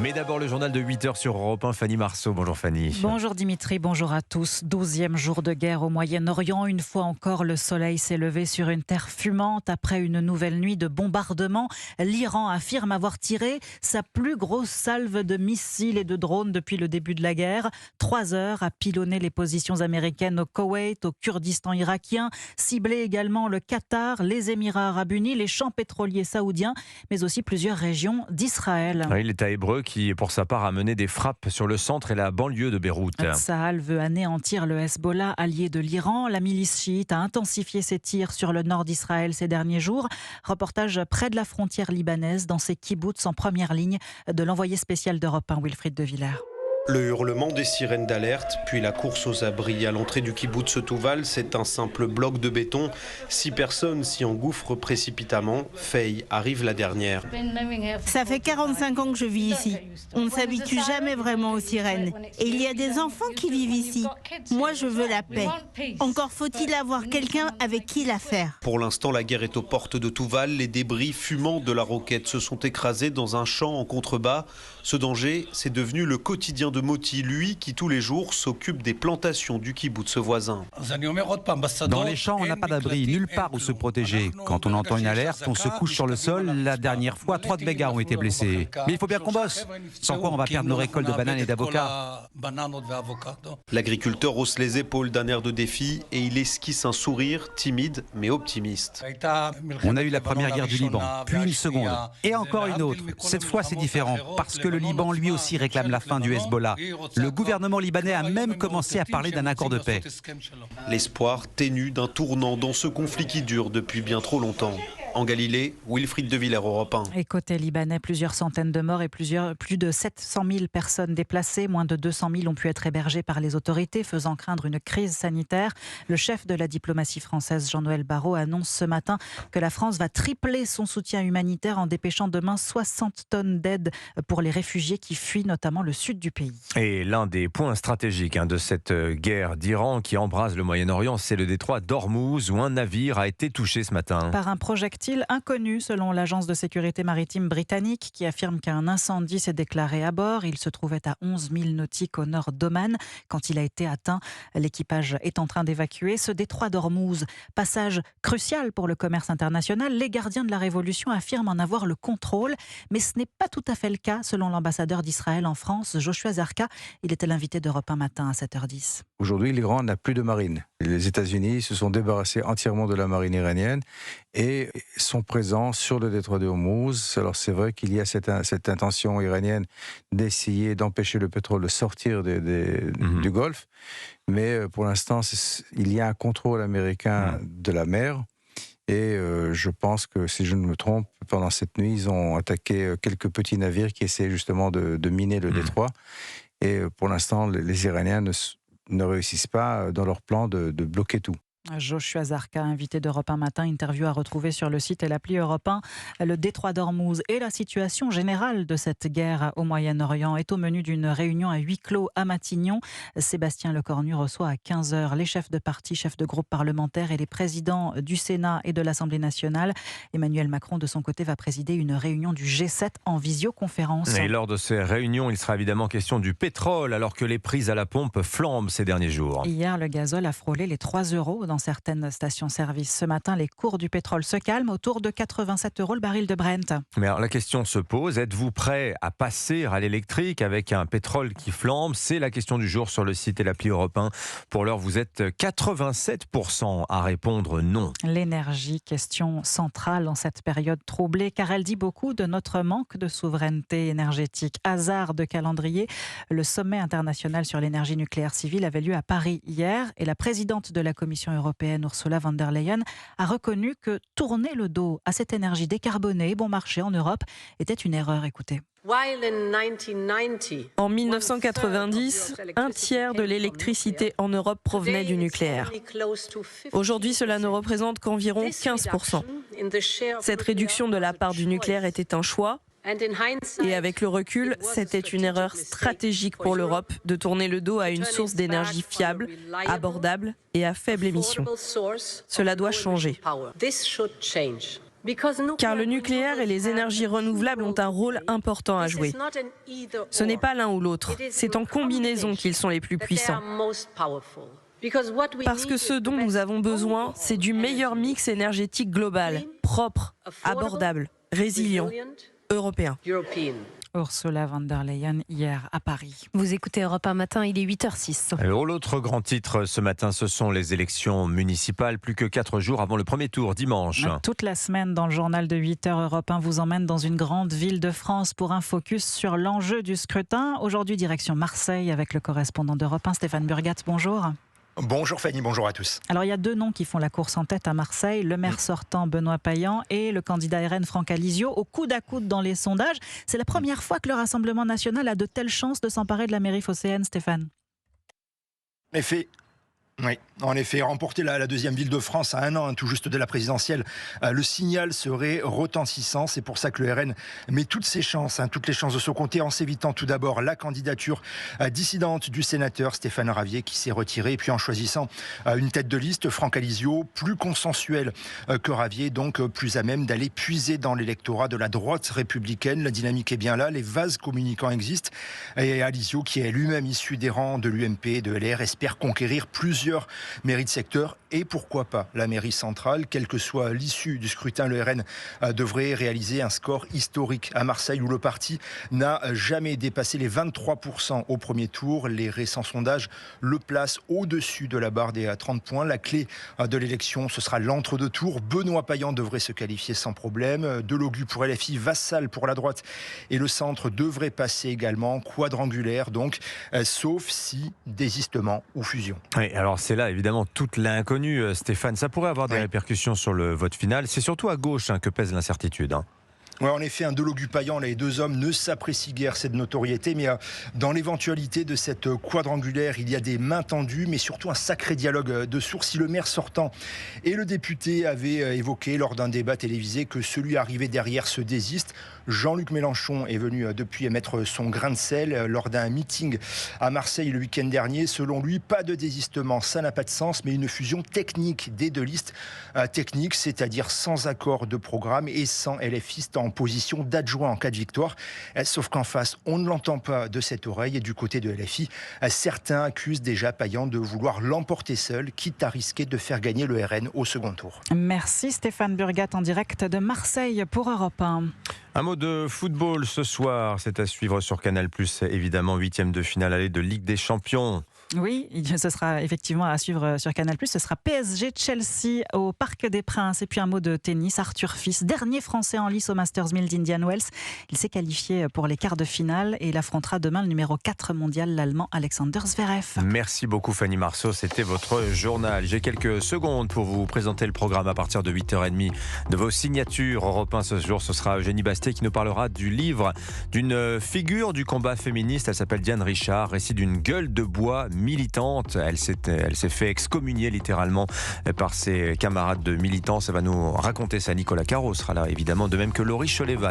Mais d'abord le journal de 8h sur Europe 1, Fanny Marceau. Bonjour Fanny. Bonjour Dimitri, bonjour à tous. 12e jour de guerre au Moyen-Orient. Une fois encore, le soleil s'est levé sur une terre fumante après une nouvelle nuit de bombardements. L'Iran affirme avoir tiré sa plus grosse salve de missiles et de drones depuis le début de la guerre. 3 heures à pilonner les positions américaines au Koweït, au Kurdistan irakien, ciblé également le Qatar, les Émirats arabes unis, les champs pétroliers saoudiens, mais aussi plusieurs régions d'Israël. Oui, l'État hébreu qui, pour sa part, a mené des frappes sur le centre et la banlieue de Beyrouth. Tsahal veut anéantir le Hezbollah, allié de l'Iran. La milice chiite a intensifié ses tirs sur le nord d'Israël ces derniers jours. Reportage près de la frontière libanaise, dans ces kibboutz en première ligne, de l'envoyé spécial d'Europe 1, Wilfried de Villers. Le hurlement des sirènes d'alerte, puis la course aux abris. À l'entrée du kibboutz Touval, c'est un simple bloc de béton. 6 personnes s'y engouffrent précipitamment. Faye arrive la dernière. Ça fait 45 ans que je vis ici. On ne s'habitue jamais vraiment aux sirènes. Et il y a des enfants qui vivent ici. Moi, je veux la paix. Encore faut-il avoir quelqu'un avec qui la faire. Pour l'instant, la guerre est aux portes de Touval. Les débris fumants de la roquette se sont écrasés dans un champ en contrebas. Ce danger, c'est devenu le quotidien de Moti, lui qui tous les jours s'occupe des plantations du kibboutz voisin. Dans les champs, on n'a pas d'abri, nulle part où se protéger. Quand on entend une alerte, on se couche sur le sol. La dernière fois, 3 de mes gars ont été blessés. Mais il faut bien qu'on bosse. Sans quoi, on va perdre nos récoltes de bananes et d'avocats. L'agriculteur hausse les épaules d'un air de défi et il esquisse un sourire timide mais optimiste. On a eu la première guerre du Liban, puis une seconde, et encore une autre. Cette fois, c'est différent, parce que le Liban, lui aussi, réclame la fin du Hezbollah. Le gouvernement libanais a même commencé à parler d'un accord de paix. L'espoir ténu d'un tournant dans ce conflit qui dure depuis bien trop longtemps. En Galilée, Wilfried de Villers, Europe 1. Et côté libanais, plusieurs centaines de morts et plus de 700 000 personnes déplacées. Moins de 200 000 ont pu être hébergées par les autorités, faisant craindre une crise sanitaire. Le chef de la diplomatie française, Jean-Noël Barrot, annonce ce matin que la France va tripler son soutien humanitaire en dépêchant demain 60 tonnes d'aide pour les réfugiés qui fuient notamment le sud du pays. Et l'un des points stratégiques de cette guerre d'Iran qui embrase le Moyen-Orient, c'est le détroit d'Ormuz, où un navire a été touché ce matin. Par un projectile inconnu selon l'agence de sécurité maritime britannique qui affirme qu'un incendie s'est déclaré à bord. Il se trouvait à 11 000 nautiques au nord d'Oman. Quand il a été atteint, l'équipage est en train d'évacuer. Ce détroit d'Ormuz, passage crucial pour le commerce international, les gardiens de la Révolution affirment en avoir le contrôle. Mais ce n'est pas tout à fait le cas selon l'ambassadeur d'Israël en France, Joshua Zarka. Il était l'invité d'Europe 1 matin à 7h10. Aujourd'hui, l'Iran n'a plus de marine. Les États-Unis se sont débarrassés entièrement de la marine iranienne et sont présents sur le détroit d'Ormuz. Alors c'est vrai qu'il y a cette intention iranienne d'essayer d'empêcher le pétrole de sortir du Golfe, mais pour l'instant, il y a un contrôle américain de la mer. Et je pense que, si je ne me trompe, pendant cette nuit, ils ont attaqué quelques petits navires qui essaient justement de miner le détroit. Et pour l'instant, les Iraniens ne réussissent pas dans leur plan de bloquer tout. Joshua Zarka, invité d'Europe 1 matin, interview à retrouver sur le site et l'appli Europe 1. Le détroit d'Ormuz et la situation générale de cette guerre au Moyen-Orient est au menu d'une réunion à huis clos à Matignon. Sébastien Lecornu reçoit à 15h les chefs de parti, chefs de groupe parlementaires et les présidents du Sénat et de l'Assemblée nationale. Emmanuel Macron, de son côté, va présider une réunion du G7 en visioconférence. Et lors de ces réunions, il sera évidemment question du pétrole, alors que les prix à la pompe flambent ces derniers jours. Hier, le gazole a frôlé les 3 € dans certaines stations-service. Ce matin, les cours du pétrole se calment autour de 87 € le baril de Brent. Mais alors, la question se pose, êtes-vous prêt à passer à l'électrique avec un pétrole qui flambe? C'est la question du jour sur le site et l'appli Europe 1. Pour l'heure, vous êtes 87% à répondre non. L'énergie, question centrale en cette période troublée, car elle dit beaucoup de notre manque de souveraineté énergétique. Hasard de calendrier, le sommet international sur l'énergie nucléaire civile avait lieu à Paris hier et la présidente de la Commission européenne, Ursula von der Leyen, a reconnu que tourner le dos à cette énergie décarbonée et bon marché en Europe était une erreur. Écoutez. En 1990, un tiers de l'électricité en Europe provenait du nucléaire. Aujourd'hui, cela ne représente qu'environ 15%. Cette réduction de la part du nucléaire était un choix. Et avec le recul, c'était une erreur stratégique pour l'Europe de tourner le dos à une source d'énergie fiable, abordable et à faible émission. Cela doit changer. Car le nucléaire et les énergies renouvelables ont un rôle important à jouer. Ce n'est pas l'un ou l'autre, c'est en combinaison qu'ils sont les plus puissants. Parce que ce dont nous avons besoin, c'est du meilleur mix énergétique global, propre, abordable, résilient, européen. Ursula von der Leyen hier à Paris. Vous écoutez Europe 1 matin, il est 8h06. Alors, l'autre grand titre ce matin, ce sont les élections municipales. Plus que 4 jours avant le premier tour, dimanche. Toute la semaine, dans le journal de 8h, Europe 1 vous emmène dans une grande ville de France pour un focus sur l'enjeu du scrutin. Aujourd'hui, direction Marseille avec le correspondant d'Europe 1, Stéphane Burgat. Bonjour. Bonjour Fanny, bonjour à tous. Alors il y a 2 noms qui font la course en tête à Marseille, le maire sortant Benoît Payan et le candidat RN Franck Alizio, au coude à coude dans les sondages. C'est la première fois que le Rassemblement national a de telles chances de s'emparer de la mairie phocéenne, Stéphane. Oui, en effet, remporter la deuxième ville de France à 1 an, tout juste de la présidentielle, le signal serait retentissant. C'est pour ça que le RN met toutes les chances de se compter en s'évitant tout d'abord la candidature dissidente du sénateur Stéphane Ravier qui s'est retiré, et puis en choisissant une tête de liste, Franck Alizio, plus consensuel que Ravier, donc plus à même d'aller puiser dans l'électorat de la droite républicaine. La dynamique est bien là, les vases communicants existent, et Alizio, qui est lui-même issu des rangs de l'UMP et de LR, espère conquérir plusieurs mairies de secteur et pourquoi pas la mairie centrale. Quelle que soit l'issue du scrutin, le RN devrait réaliser un score historique à Marseille où le parti n'a jamais dépassé les 23% au premier tour. Les récents sondages le placent au-dessus de la barre des 30 points. La clé de l'élection, ce sera l'entre-deux-tours. Benoît Payan devrait se qualifier sans problème. Delogu pour LFI, Vassal pour la droite et le centre devrait passer également, quadrangulaire donc, sauf si désistement ou fusion. Oui, alors c'est là évidemment toute l'inconnue, Stéphane. Ça pourrait avoir des répercussions sur le vote final. C'est surtout à gauche que pèse l'incertitude. Ouais, en effet, un Delogu Payan, les 2 hommes ne s'apprécient guère cette notoriété, mais dans l'éventualité de cette quadrangulaire, il y a des mains tendues, mais surtout un sacré dialogue de sourds. Si le maire sortant et le député avaient évoqué lors d'un débat télévisé que celui arrivé derrière se désiste, Jean-Luc Mélenchon est venu depuis mettre son grain de sel lors d'un meeting à Marseille le week-end dernier. Selon lui, pas de désistement, ça n'a pas de sens, mais une fusion technique des 2 listes. Technique, c'est-à-dire sans accord de programme et sans LFiste en position d'adjoint en cas de victoire. Sauf qu'en face, on ne l'entend pas de cette oreille. Et du côté de LFI, certains accusent déjà Payan de vouloir l'emporter seul, quitte à risquer de faire gagner le RN au second tour. Merci Stéphane Burgat en direct de Marseille pour Europe 1. Un mot de football ce soir, c'est à suivre sur Canal+, évidemment, 8e de finale aller de Ligue des Champions. Oui, ce sera effectivement à suivre sur Canal+. Ce sera PSG-Chelsea au Parc des Princes. Et puis un mot de tennis, Arthur Fils, dernier Français en lice au Masters 1000 d'Indian Wells. Il s'est qualifié pour les quarts de finale et il affrontera demain le numéro 4 mondial, l'Allemand Alexander Zverev. Merci beaucoup Fanny Marceau, c'était votre journal. J'ai quelques secondes pour vous présenter le programme à partir de 8h30 de vos signatures. Europe 1 ce jour, ce sera Eugénie Bastier qui nous parlera du livre d'une figure du combat féministe. Elle s'appelle Diane Richard, récit d'une gueule de bois militante. Elle s'est fait excommunier littéralement par ses camarades de militants. Ça va nous raconter ça. Nicolas Caro sera là évidemment, de même que Laurie Choleva.